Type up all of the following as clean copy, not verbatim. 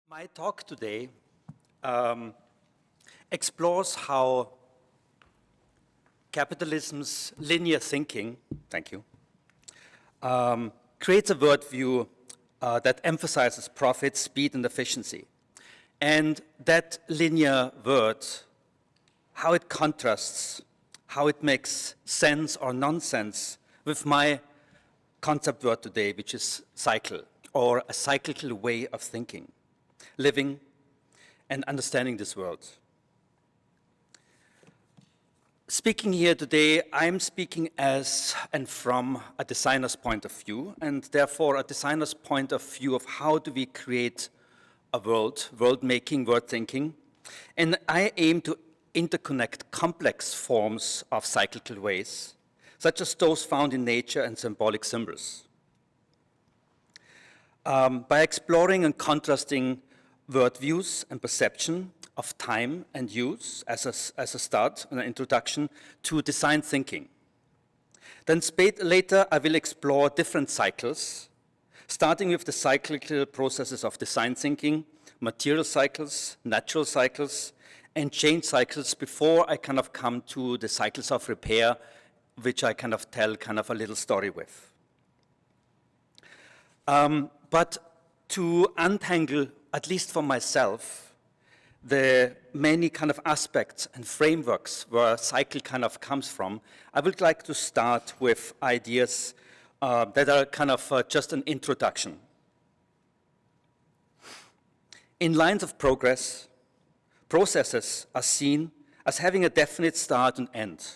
My talk today explores how capitalism's linear thinking, thank you, creates a worldview that emphasizes profit, speed, and efficiency. And that linear word, how it contrasts, how it makes sense or nonsense with my concept word today, which is cycle, or a cyclical way of thinking, living and understanding this world. Speaking here today, I'm speaking as and from a designer's point of view, and therefore a designer's point of view of how do we create a world-making, world-thinking, and I aim to interconnect complex forms of cyclical ways, such as those found in nature and symbolic symbols. By exploring and contrasting worldviews and perception of time and use as a start, an introduction to design thinking. Then later I will explore different cycles, starting with the cyclical processes of design thinking, material cycles, natural cycles, and change cycles before I kind of come to the cycles of repair, which I kind of tell kind of a little story with. But to untangle, at least for myself, the many kind of aspects and frameworks where a cycle kind of comes from, I would like to start with ideas that are kind of just an introduction. In lines of progress, processes are seen as having a definite start and end,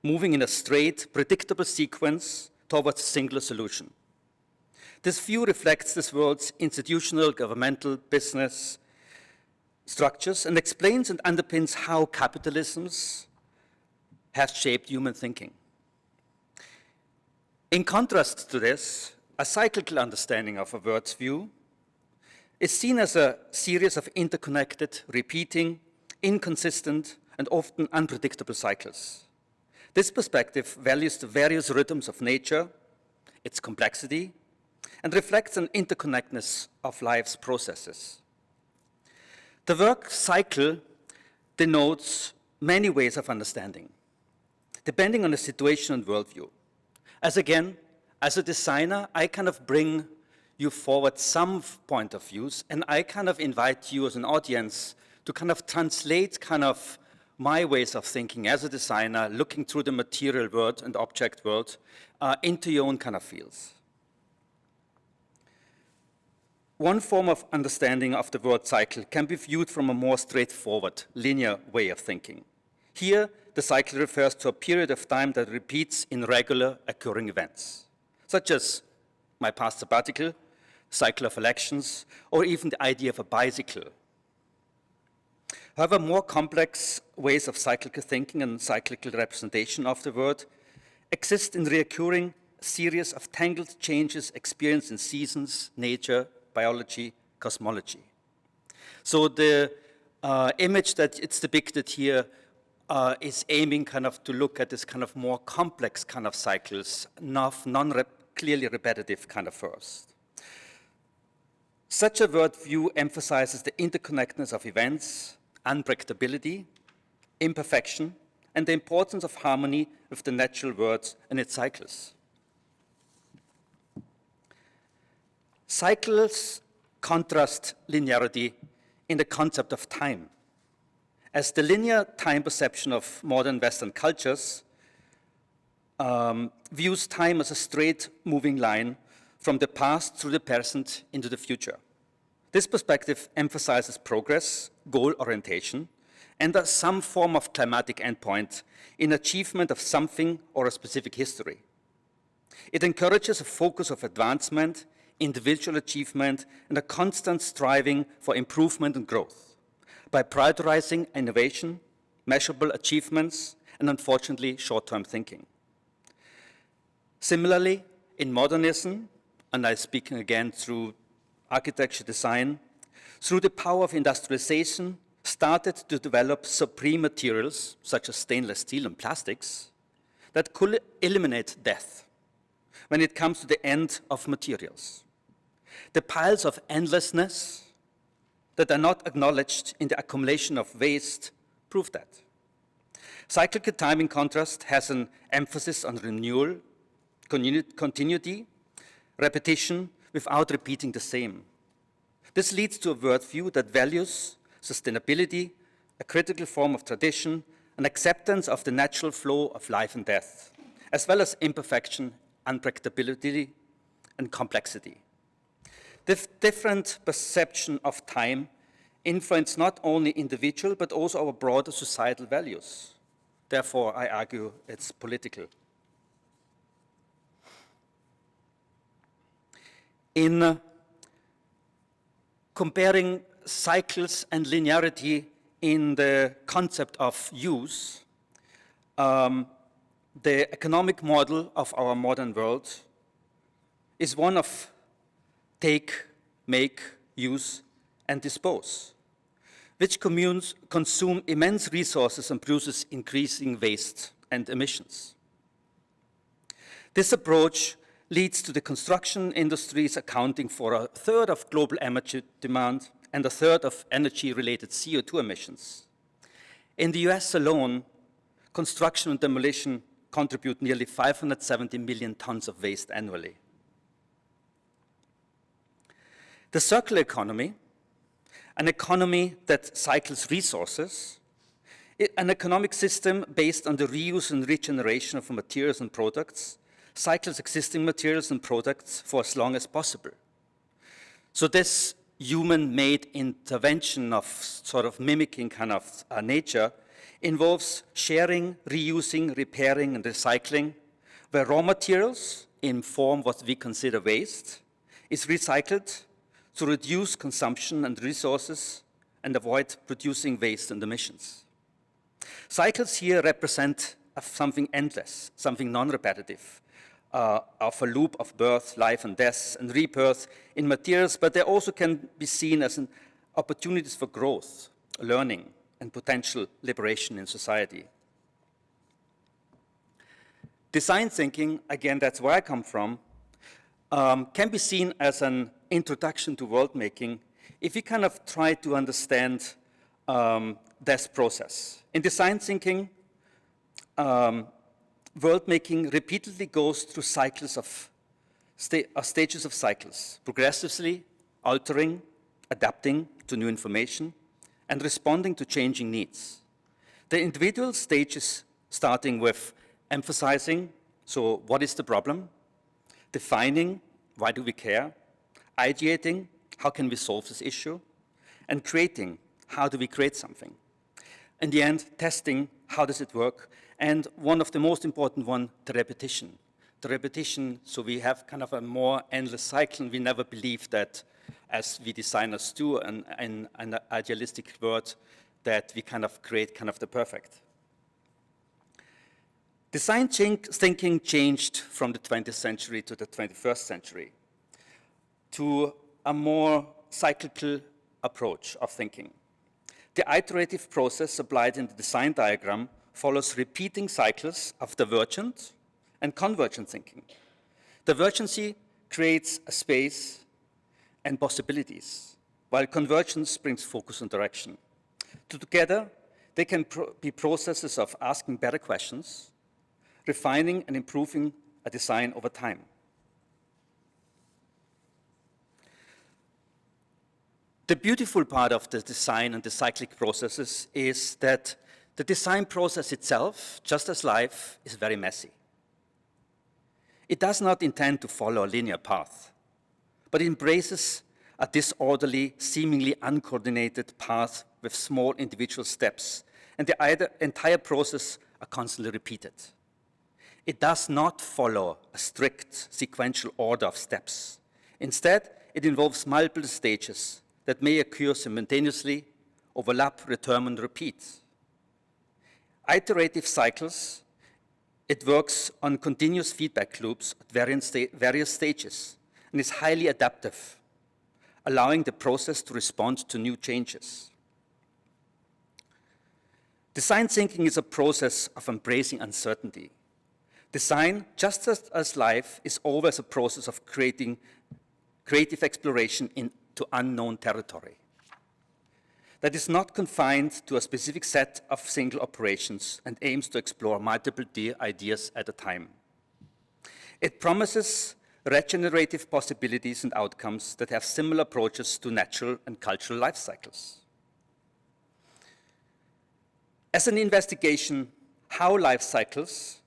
moving in a straight, predictable sequence towards a singular solution. This view reflects this world's institutional, governmental, business structures and explains and underpins how capitalism has shaped human thinking. In contrast to this, a cyclical understanding of a world's view is seen as a series of interconnected, repeating, inconsistent, and often unpredictable cycles. This perspective values the various rhythms of nature, its complexity, and reflects an interconnectedness of life's processes. The word cycle denotes many ways of understanding, depending on the situation and worldview. As a designer, I kind of bring you forward some point of views, and I kind of invite you as an audience to kind of translate kind of my ways of thinking as a designer, looking through the material world and object world into your own kind of fields. One form of understanding of the word cycle can be viewed from a more straightforward, linear way of thinking. Here, the cycle refers to a period of time that repeats in regular occurring events, such as my past sabbatical, cycle of elections, or even the idea of a bicycle. However, more complex ways of cyclical thinking and cyclical representation of the word exist in recurring series of tangled changes experienced in seasons, nature, biology, cosmology. So the image that it's depicted here is aiming kind of to look at this kind of more complex kind of cycles, clearly repetitive kind of first. Such a worldview emphasizes the interconnectedness of events, unpredictability, imperfection, and the importance of harmony with the natural world and its cycles. Cycles contrast linearity in the concept of time, as the linear time perception of modern Western cultures views time as a straight moving line from the past through the present into the future. This perspective emphasizes progress, goal orientation, and some form of climatic endpoint in achievement of something or a specific history. It encourages a focus of advancement, individual achievement, and a constant striving for improvement and growth by prioritizing innovation, measurable achievements, and unfortunately, short-term thinking. Similarly, in modernism, and I'm speaking again through architecture design, through the power of industrialization, started to develop supreme materials, such as stainless steel and plastics, that could eliminate death when it comes to the end of materials. The piles of endlessness that are not acknowledged in the accumulation of waste prove that. Cyclical time, in contrast, has an emphasis on renewal, continuity, repetition, without repeating the same. This leads to a worldview that values sustainability, a critical form of tradition, an acceptance of the natural flow of life and death, as well as imperfection, unpredictability, and complexity. The different perception of time influence not only individual, but also our broader societal values. Therefore, I argue it's political. In comparing cycles and linearity in the concept of use, the economic model of our modern world is one of take, make, use, and dispose, which consume immense resources and produces increasing waste and emissions. This approach leads to the construction industries accounting for a third of global energy demand and a third of energy-related CO2 emissions. In the US alone, construction and demolition contribute nearly 570 million tons of waste annually. The circular economy, an economy that cycles resources, an economic system based on the reuse and regeneration of materials and products, cycles existing materials and products for as long as possible. So this human-made intervention of sort of mimicking kind of nature involves sharing, reusing, repairing, and recycling, where raw materials in form what we consider waste is recycled to reduce consumption and resources and avoid producing waste and emissions. Cycles here represent something endless, something non-repetitive, of a loop of birth, life, and death, and rebirth in materials, but they also can be seen as opportunities for growth, learning, and potential liberation in society. Design thinking, again, that's where I come from, can be seen as an introduction to world making if we kind of try to understand this process. In design thinking, world making repeatedly goes through cycles of stages of cycles, progressively altering, adapting to new information, and responding to changing needs. The individual stages starting with emphasizing, so what is the problem? Defining, why do we care? Ideating, how can we solve this issue? And creating, how do we create something? In the end, testing, how does it work? And one of the most important one, the repetition. The repetition, so we have kind of a more endless cycle. We never believe that, as we designers do, in an idealistic world, that we kind of create kind of the perfect. Design thinking changed from the 20th century to the 21st century to a more cyclical approach of thinking. The iterative process applied in the design diagram follows repeating cycles of divergent and convergent thinking. Divergency creates a space and possibilities, while convergence brings focus and direction. Together, they can be processes of asking better questions, refining and improving a design over time. The beautiful part of the design and the cyclic processes is that the design process itself, just as life, is very messy. It does not intend to follow a linear path, but it embraces a disorderly, seemingly uncoordinated path with small individual steps, and the entire process are constantly repeated. It does not follow a strict sequential order of steps. Instead, it involves multiple stages that may occur simultaneously, overlap, return, and repeat. Iterative cycles, it works on continuous feedback loops at various stages and is highly adaptive, allowing the process to respond to new changes. Design thinking is a process of embracing uncertainty. Design, just as life, is always a process of creative exploration into unknown territory. that is not confined to a specific set of single operations and aims to explore multiple ideas at a time. It promises regenerative possibilities and outcomes that have similar approaches to natural and cultural life cycles. As an investigation, how life cycles,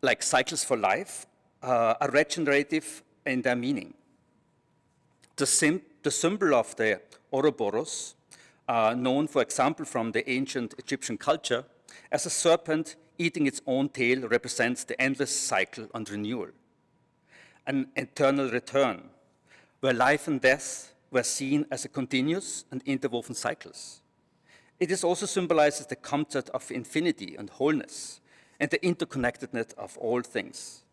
like cycles for life, are regenerative in their meaning. The symbol of the Ouroboros, known, for example, from the ancient Egyptian culture, as a serpent eating its own tail, represents the endless cycle and renewal, an eternal return, where life and death were seen as a continuous and interwoven cycles. It is also symbolizes the concept of infinity and wholeness and the interconnectedness of all things.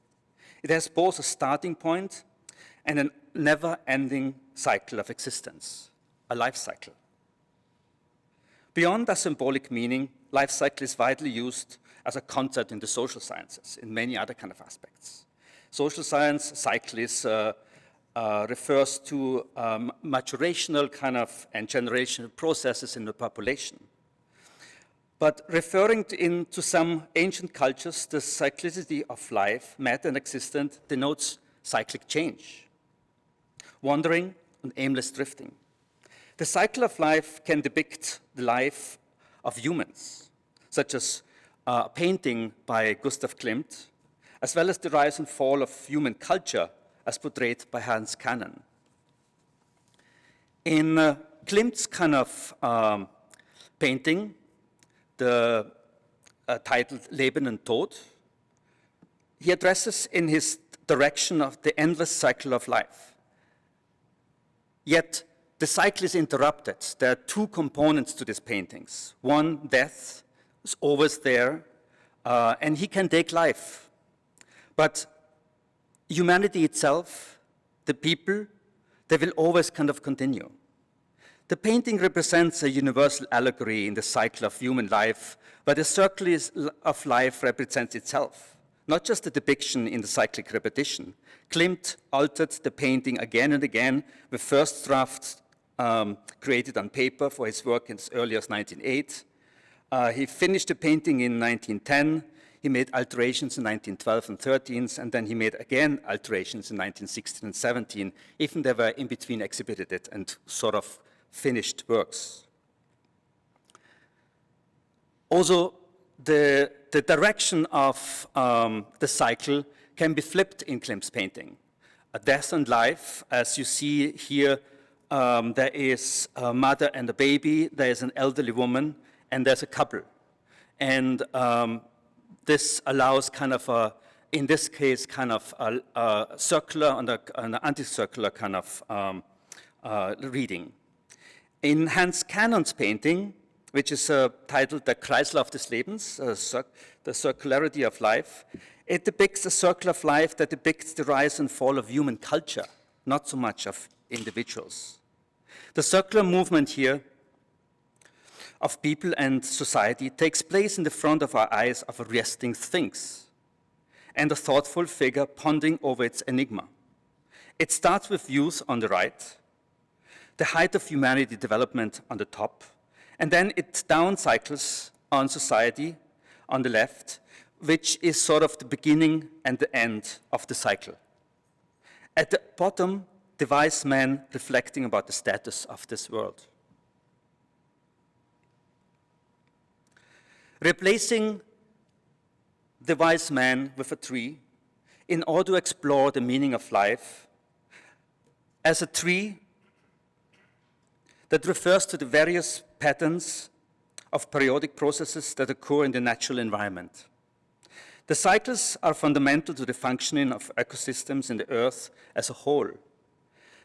It has both a starting point and a never-ending cycle of existence, a life cycle. Beyond a symbolic meaning, life cycle is widely used as a concept in the social sciences, in many other kind of aspects. Social science cycle is, refers to maturational kind of and generational processes in the population. But referring to some ancient cultures, the cyclicity of life, matter and existence, denotes cyclic change, wandering and aimless drifting. The cycle of life can depict the life of humans, such as a painting by Gustav Klimt, as well as the rise and fall of human culture, as portrayed by Hans Cannon. In Klimt's kind of painting, the titled Leben und Tod, he addresses in his direction of the endless cycle of life. Yet the cycle is interrupted. There are two components to these paintings. One, death, is always there, and he can take life. But humanity itself, the people, they will always kind of continue. The painting represents a universal allegory in the cycle of human life, where the circle of life represents itself, not just a depiction in the cyclic repetition. Klimt altered the painting again and again, with first drafts created on paper for his work as early as 1908. He finished the painting in 1910. He made alterations in 1912 and 13, and then he made again alterations in 1916 and 17, even they were in between exhibited and sort of finished works. Also, the direction of the cycle can be flipped in Klimt's painting. A death and life, as you see here, there is a mother and a baby, there is an elderly woman, and there's a couple. And this allows kind of a, in this case, kind of a circular and an anti-circular kind of reading. In Hans Cannon's painting, which is titled Der Kreislauf des Lebens, the circularity of life, it depicts a circle of life that depicts the rise and fall of human culture, not so much of individuals. The circular movement here of people and society takes place in the front of our eyes of a resting sphinx and a thoughtful figure pondering over its enigma. It starts with youth on the right, the height of humanity development on the top, and then it down cycles on society on the left, which is sort of the beginning and the end of the cycle. At the bottom, the wise man reflecting about the status of this world. Replacing the wise man with a tree in order to explore the meaning of life as a tree that refers to the various patterns of periodic processes that occur in the natural environment. The cycles are fundamental to the functioning of ecosystems in the earth as a whole.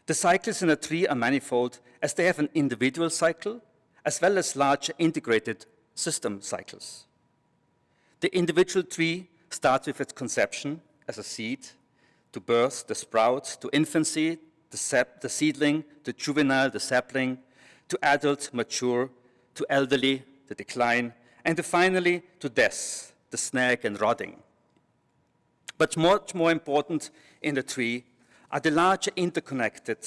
The cycles in a tree are manifold as they have an individual cycle as well as larger integrated system cycles. The individual tree starts with its conception as a seed, to birth, the sprout, to infancy, the seedling, to juvenile, the sapling, to adult, mature, to elderly, the decline, and finally to death, the snag and rotting. But much more important in the tree are the larger interconnected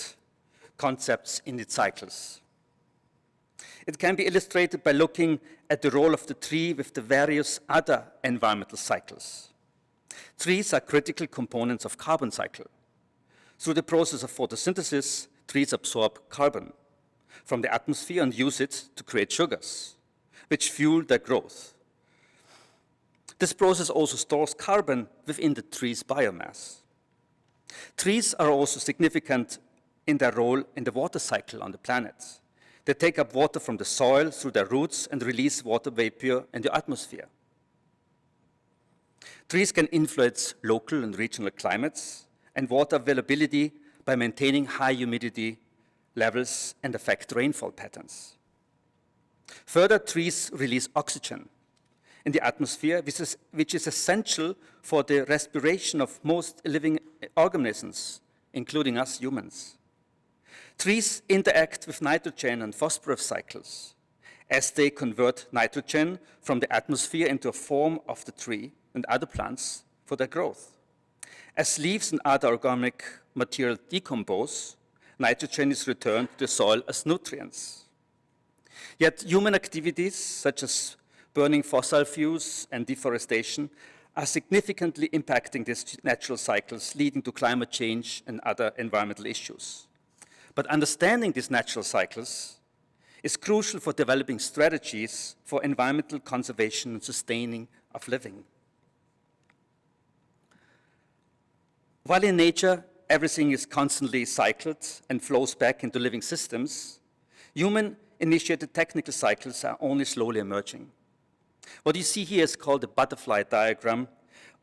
concepts in its cycles. It can be illustrated by looking at the role of the tree with the various other environmental cycles. Trees are critical components of carbon cycle. Through the process of photosynthesis, trees absorb carbon from the atmosphere and use it to create sugars, which fuel their growth. This process also stores carbon within the tree's biomass. Trees are also significant in their role in the water cycle on the planet. They take up water from the soil through their roots and release water vapor in the atmosphere. Trees can influence local and regional climates and water availability by maintaining high humidity levels and affect rainfall patterns. Further, trees release oxygen in the atmosphere, which is essential for the respiration of most living organisms, including us humans. Trees interact with nitrogen and phosphorus cycles as they convert nitrogen from the atmosphere into a form of the tree and other plants for their growth. As leaves and other organic material decompose, nitrogen is returned to the soil as nutrients. Yet human activities such as burning fossil fuels and deforestation are significantly impacting these natural cycles, leading to climate change and other environmental issues. But understanding these natural cycles is crucial for developing strategies for environmental conservation and sustaining of living. While in nature, everything is constantly cycled and flows back into living systems, human-initiated technical cycles are only slowly emerging. What you see here is called the butterfly diagram,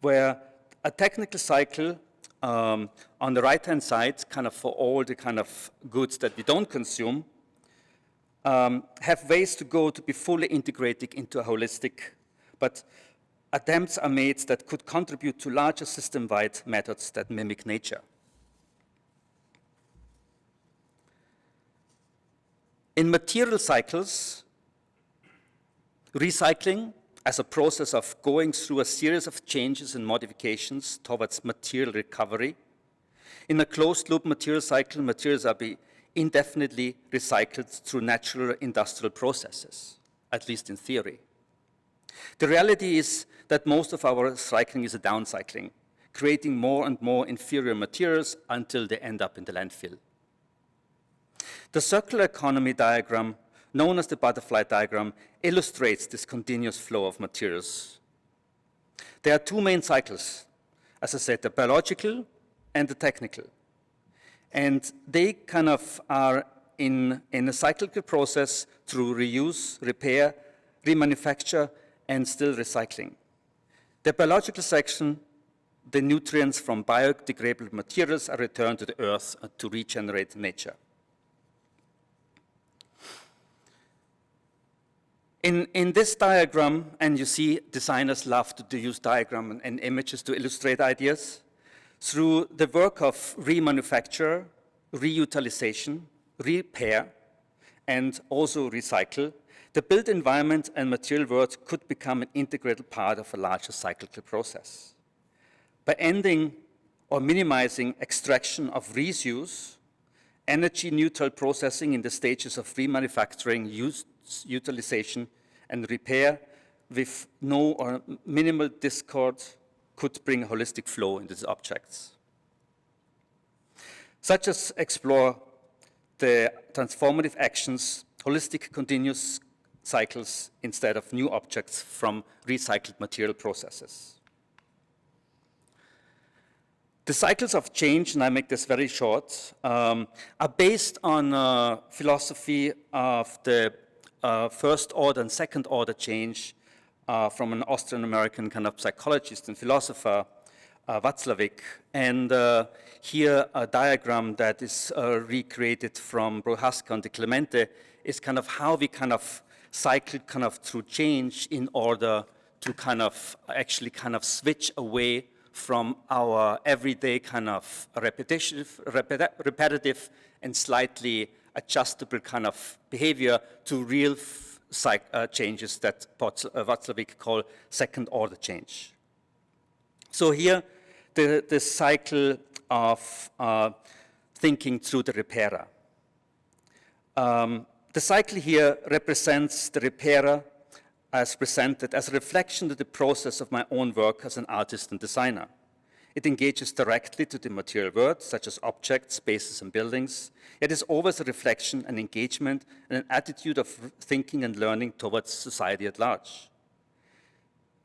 where a technical cycle on the right-hand side, kind of for all the kind of goods that we don't consume, have ways to go to be fully integrated into a holistic, but attempts are made that could contribute to larger system-wide methods that mimic nature. In material cycles, recycling as a process of going through a series of changes and modifications towards material recovery. In a closed-loop material cycle, materials are indefinitely recycled through natural industrial processes, at least in theory. The reality is that most of our recycling is a downcycling, creating more and more inferior materials until they end up in the landfill. The circular economy diagram, known as the butterfly diagram, illustrates this continuous flow of materials. There are two main cycles, as I said, the biological and the technical. And they kind of are in a cyclical process through reuse, repair, remanufacture, and still recycling. The biological section, the nutrients from biodegradable materials are returned to the earth to regenerate nature. In this diagram, and you see designers love to use diagrams and images to illustrate ideas, through the work of remanufacture, reutilization, repair, and also recycle, the built environment and material world could become an integral part of a larger cyclical process. By ending or minimizing extraction of reuse, energy-neutral processing in the stages of remanufacturing, utilization, and repair with no or minimal discard could bring a holistic flow in these objects. Such as explore the transformative actions, holistic continuous cycles instead of new objects from recycled material processes. The cycles of change, and I make this very short, are based on philosophy of the first order and second order change from an Austrian-American kind of psychologist and philosopher, Václavic. And here a diagram that is recreated from Prohaska and de Clemente is kind of how we kind of cycle kind of through change in order to kind of actually kind of switch away from our everyday kind of repetitive and slightly adjustable kind of behavior to real changes that Václavic call second order change. So here, the cycle of thinking through the repairer. The cycle here represents the repairer as presented as a reflection of the process of my own work as an artist and designer. It engages directly to the material world, such as objects, spaces, and buildings. It is always a reflection, an engagement, and an attitude of thinking and learning towards society at large.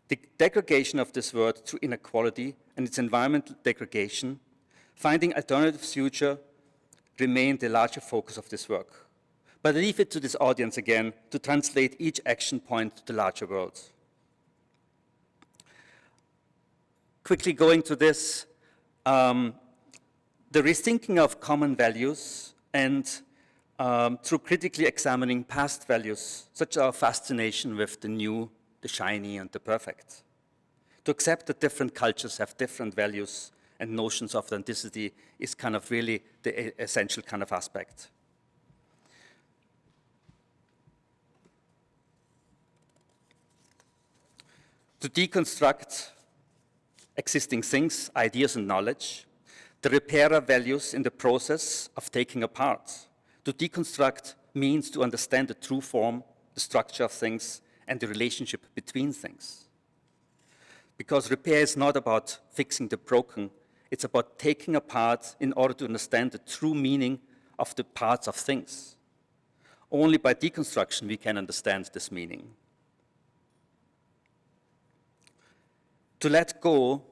The degradation of this world through inequality and its environmental degradation, finding alternative future, remain the larger focus of this work. But I leave it to this audience again to translate each action point to the larger world. Quickly going to this, the rethinking of common values and through critically examining past values, such as our fascination with the new, the shiny, and the perfect. To accept that different cultures have different values and notions of authenticity is kind of really the essential kind of aspect. To deconstruct existing things, ideas, and knowledge, the repairer values in the process of taking apart. To deconstruct means to understand the true form, the structure of things, and the relationship between things. Because repair is not about fixing the broken, it's about taking apart in order to understand the true meaning of the parts of things. Only by deconstruction we can understand this meaning. To let go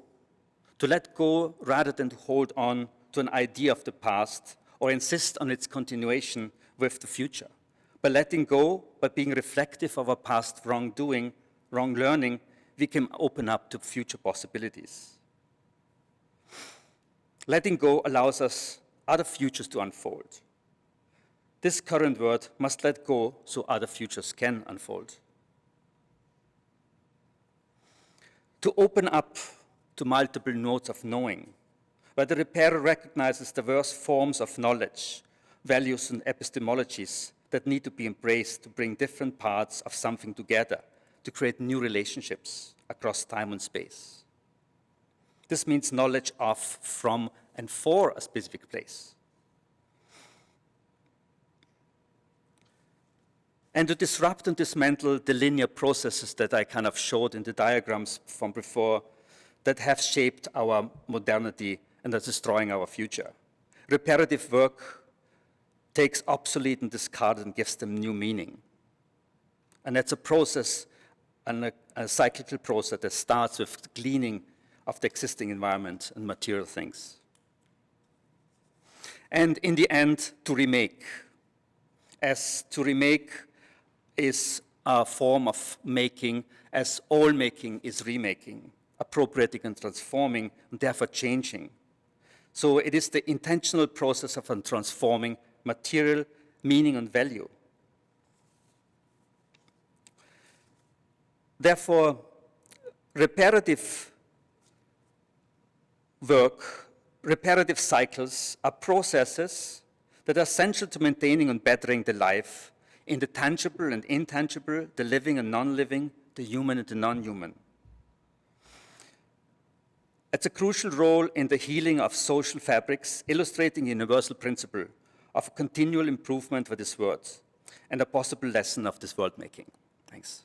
rather than to hold on to an idea of the past or insist on its continuation with the future. By letting go, by being reflective of our past wrongdoing, wrong learning, we can open up to future possibilities. Letting go allows us other futures to unfold. This current world must let go so other futures can unfold. To open up to multiple nodes of knowing, where the repairer recognizes diverse forms of knowledge, values, and epistemologies that need to be embraced to bring different parts of something together, to create new relationships across time and space. This means knowledge of, from, and for a specific place. And to disrupt and dismantle the linear processes that I kind of showed in the diagrams from before that have shaped our modernity and are destroying our future. Reparative work takes obsolete and discarded and gives them new meaning. And that's a process, and a cyclical process that starts with the cleaning of the existing environment and material things. And in the end, to remake. As to remake is a form of making, as all making is remaking, appropriating and transforming, and therefore changing. So it is the intentional process of transforming material, meaning, and value. Therefore, reparative work, reparative cycles are processes that are essential to maintaining and bettering the life in the tangible and intangible, the living and non-living, the human and the non-human. It's a crucial role in the healing of social fabrics, illustrating the universal principle of continual improvement for this world and a possible lesson of this world making. Thanks.